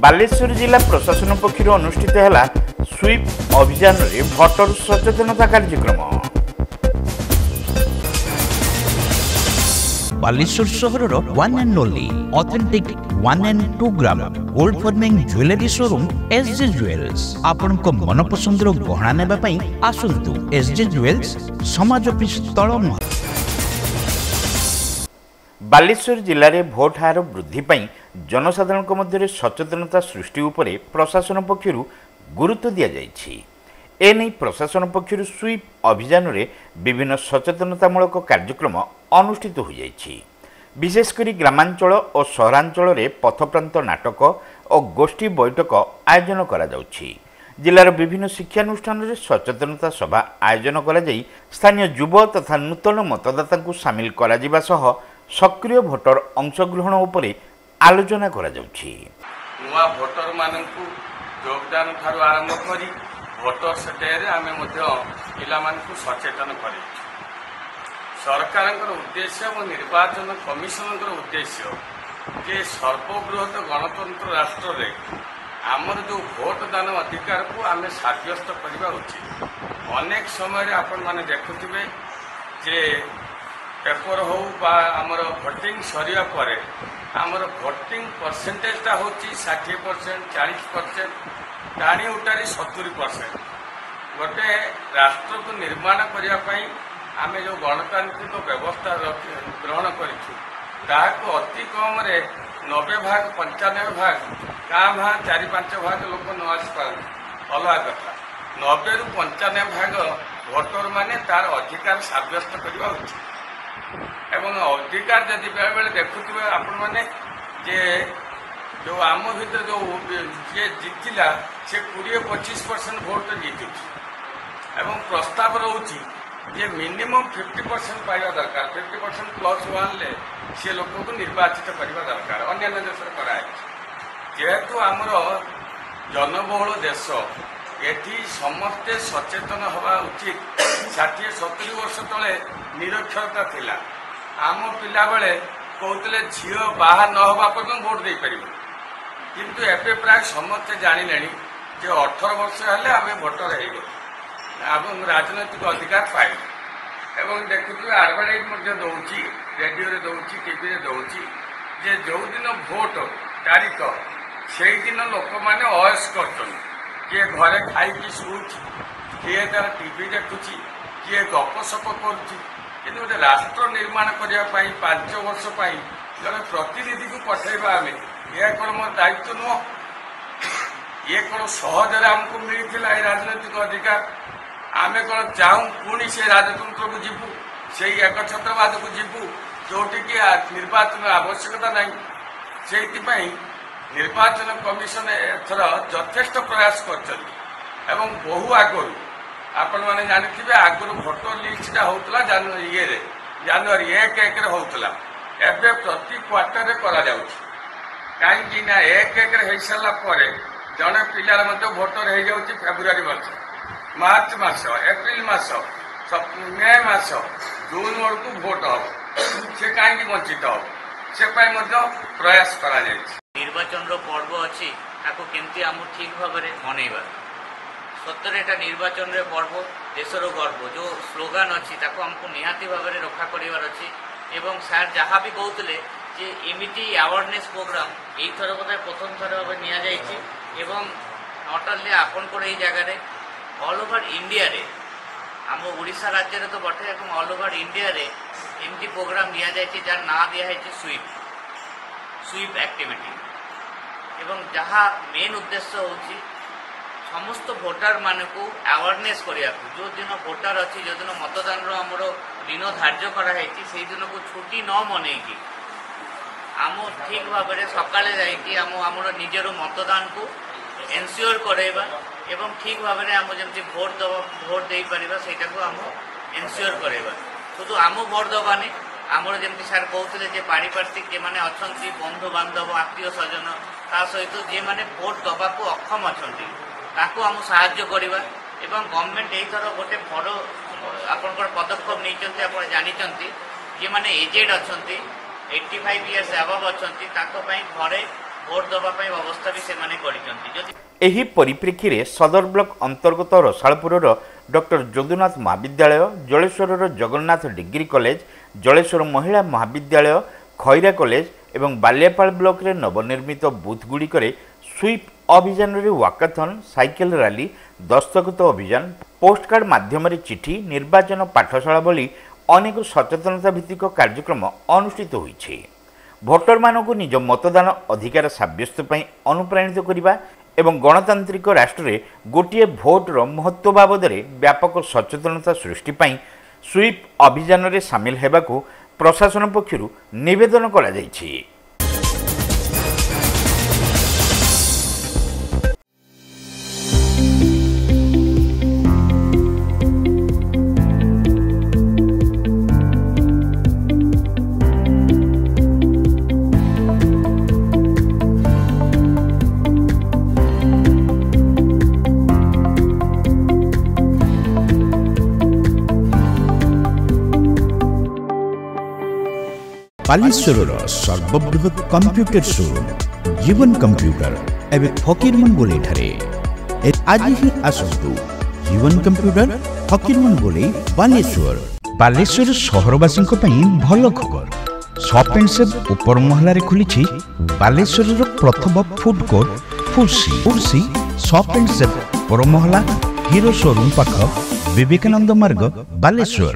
बालेश्वर जिला प्रशासन पक्षर अनुष्ठित है स्वीप अभियान में भोटर सचेतनता कार्यक्रम। बालेश्वर सहर one and only authentic 1 and 2 gram gold forming jewellery showroom SJ jewels आपण को मनपसंदर गहना नेबा पई आसंतु एसजे ज्वेल्स समाज ऑफिस तळ। बालेश्वर जिले में भोट हार वृद्धि पाई जनसाधारण मध्य सचेतनता सृष्टि उपरे प्रशासन पक्षर गुरुत्व दि जाइछि। एने प्रशासन पक्षर स्वीप अभियान में विभिन्न सचेतनतामूलक कार्यक्रम अनुष्ठित हो जाइछि। विशेषकर ग्रामांचल और सहरांचल में पथप्रांत नाटक और गोष्ठी बैठक आयोजन करा जाउछि। जिलार विभिन्न शिक्षानुष्ठान में सचेतनता सभा आयोजन करा जाई स्थानीय युवा तथा नूतन मतदाता को सामिल करा जिबा सह सक्रिय भोटर अंशग्रहण उपरे आलोचना करा जाउछि। नुआ भोटर मानकु योगदान ठारू आरंभ करी भोटर्स डे रे आमे मध्य पिला मानकु सचेतन करी सरकारक उद्देश्य और निर्वाचन कमिशन उद्देश्य जे सर्वबृहत गणतंत्र राष्ट्र रे आमर जो भोट दान अधिकार को आमे साब्यस्त करबा उचित। अनेक समय आपण माने देखुथिबे जे पेपर हो आमर भोटिंग सरिया परे आमर भोटिंग परसेंटेजटा होची 60%, 40%, टाणी उठारी 70%। गोटे राष्ट्र को निर्माण करने आमे जो गणतांत्रिक व्यवस्था ग्रहण करूँ अति कम 90 भाग 95 भाग क्या भाँ 4-5 भाग लोक न आसपार अलग कथा 90 रु 95 भाग भोटर माने तार अधिकार साब्यस्त करवा उचित। एवं अधिकार जदि बेले बेले देखुवे आपण मैंने जे जो आम भर जो जी जीतला से 20-25% भोट जीतु एवं प्रस्ताव रोचे जे मिनिमम 50% पाइबा दरकार 50% +1 ले सी लोक को निर्वाचित करने दरकार। अन्य देश कराए जेहेतु आमर जनबहुल देश एटी समस्ते सचेतन हवा उचित। 60-70 वर्ष तले निरक्षरता थिला आम पिला बेले कहते झील बाहा न हवा पर्यटन भोट दे पार किंतु एबे प्राय समस्ते जानिले जे 18 वर्ष हेले आमे भोटर हो गए राजनैतिक अधिकार पाइल एवं देखुए आडभाटाइज दौची रेडियो रे दौची टीवी रे दौची जे जो दिन भोट तारीख से दिन लोक मैंने अयस कर किए घरे खाई शुची किए तार टीवी देखुची किए गपसप करुच्ची कि गोटे राष्ट्र निर्माण करने 5 वर्ष जन प्रतिनिधि को पठेबा आम यह कौन मोर दायित्व नुह ये कौन सहजरे आमको मिलता है राजनैतिक अधिकार आमे कौन चाहूँ पुणी से राजतंत्र को जीवु से एकछत्रवाद को जीवु जोटि कि निर्वाचन आवश्यकता नहीं से निर्वाचन कमिशन एथर यथेष्ट प्रयास कर बहु आगु आपण मैंने जानी आगुरी भोटर लिस्टा होता जानुरी 1 होता एवं प्रति क्वार्टर कहीं 1 हो सारापर जड़े पिलार भोटर हो जाऊँगी फेब्रुआरी मार्च मास एप्रिल मास मे मास जून बेलू भोट हम से कहीं वंचित हम से प्रयास करा निर्वाचन पर्व अच्छी केमती आम ठीक भाव में मनइबा सतरे एटा निर्वाचन रे पर्व देशर गर्व जो स्लोगान अच्छी आमको निहाती भाव में रक्षा करार अच्छी एवं सार जहाँ भी कहते जे एमिटी अवेयरनेस प्रोग्राम यही थर बोधे प्रथम थर भाव नि नट ओनली आपंकर जगार ऑल ओवर इंडिया रे आम ओडिशा राज्य रे तो बटे एवं ऑल ओवर इंडिया रे एमती प्रोग्राम नि जार ना दिखाई स्वीप एक्टिविटी एवं जहाँ मेन उद्देश्य होची समस्त भोटर मान को अवेयरनेस करिया जो दिन भोटर अच्छी जो दिन मतदान आमर दिन धार्य कराई से दिन को छुट्टी न मनईकी आम ठीक भाव में सकाले जामर निजर मतदान को एनश्योर कराइबा एवं ठीक भाव में आम जमी भोट दे पारिबा सेटा को आम एनश्योर कराइबा शुधु आम भोट दबानी आमर जमी सार कहते जे पारिपार्श्विक जे मैंने अच्छा बंधु बांधव आत्मीय स्वजन ता सहित जे मैंने भोट दबा को अक्षम अच्छा ताको आम साहाय्य करवा एवं गवर्नमेंट यही थर गोटे बड़ आपंकर पदक्षेप नहीं आप जानते जे मैंने एजेड अच्छा 85 इयर्स अबव अच्छा घरे ଭୋଟ ଦେବା ପାଇଁ ବ୍ୟବସ୍ଥା ବି ସେମାନେ କରିଛନ୍ତି। ଯଦି ଏହି ପରିପ୍ରେକ୍ଷୀରେ ସଦର ବ୍ଲକ ଅନ୍ତର୍ଗତ ରସାଳପୁରର ଡକ୍ଟର ଯଦୁନାଥ ମହାବିଦ୍ୟାଳୟ, ଜଳେଶ୍ୱରର ଜଗନ୍ନାଥ ଡିଗ୍ରୀ କଲେଜ, ଜଳେଶ୍ୱର ମହିଳା ମହାବିଦ୍ୟାଳୟ, ଖଇରା କଲେଜ ଏବଂ ବାଲିଆପାଳ ବ୍ଲକରେ ନବନିର୍ମିତ ବୁଥଗୁଡ଼ିକରେ ସୁଇପ୍ ଅଭିଯାନରେ ୱାକାଥନ୍, ସାଇକେଲ ରାଲି, ଦସ୍ତଖତ ଅଭିଯାନ, ପୋଷ୍ଟକାର୍ଡ ମାଧ୍ୟମରେ ଚିଠି, ନିର୍ବାଚନ ପାଠଶାଳା ଭଳି ଅନେକ ସଚେତନତା ଭିତ୍ତିକ କାର୍ଯ୍ୟକ୍ରମ ଅନୁଷ୍ଠିତ ହୋଇଛି। ଭୋଟରମାନଙ୍କୁ ନିଜ ମତଦାନ ଅଧିକାର ସାବ୍ୟସ୍ତ ପାଇଁ ଅନୁପ୍ରାଣିତ କରିବା ଏବଂ ଗଣତାନ୍ତ୍ରିକ ରାଷ୍ଟ୍ରରେ ଗୋଟିଏ ଭୋଟର ମହତ୍ତ୍ୱ ବାବଦରେ ବ୍ୟାପକ ସଚେତନତା ସୃଷ୍ଟି ପାଇଁ ସୁଇପ୍ ଅଭିଯାନରେ ସାମିଲ ହେବାକୁ ପ୍ରଶାସନ ପକ୍ଷରୁ ନିବେଦନ କରାଯାଇଛି। बालेश्वर सर्वबृहत कंप्यूटर शोरूम जीवन कंप्यूटर एवं फकीरमन गोले ठारे आज ही आसतु जीवन कंप्यूटर फकीरमन गोले बालेश्वर। बालेश्वर सहरवासी भल खबर शॉप एंड सेव ऊपर महलार खुली बालेश्वर प्रथम फूड कोर्ट फुर्सी शॉप एंड सेव ऊपर महला हीरो शोरूम पाख विवेकानंद मार्ग बालेश्वर।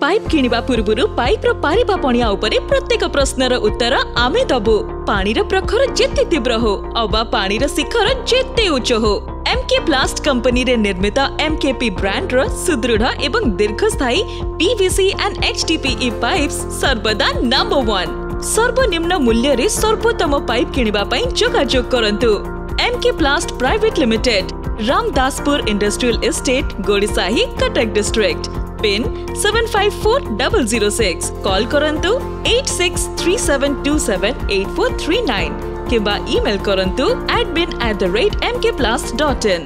पाइप किनिबा पूर्वरु पाइप रो पारिबा पणिया उपरे प्रत्येक प्रश्नर उत्तर आमे दबु। पानी रो प्रखर जेते तीव्र हो अबा पानी रो शिखर जेते उच्च हो एमके प्लास्ट कंपनी रे निर्मित एमकेपी ब्रांड रो सुदृढ़ एवं दीर्घस्थायी पीवीसी एंड एचडीपीई पाइप्स सर्वदा नंबर 1। सर्वनिम्न मूल्य रे सर्वोत्तम पाइप किनिबा पई जोगाजोग करंतु। MK plast private limited, Ramdaspur industrial estate, Godisahi, Cuttack district. Pin 754006। Call करंतु 8637278439 किबा ईमेल करंतु admin@mkplast.in।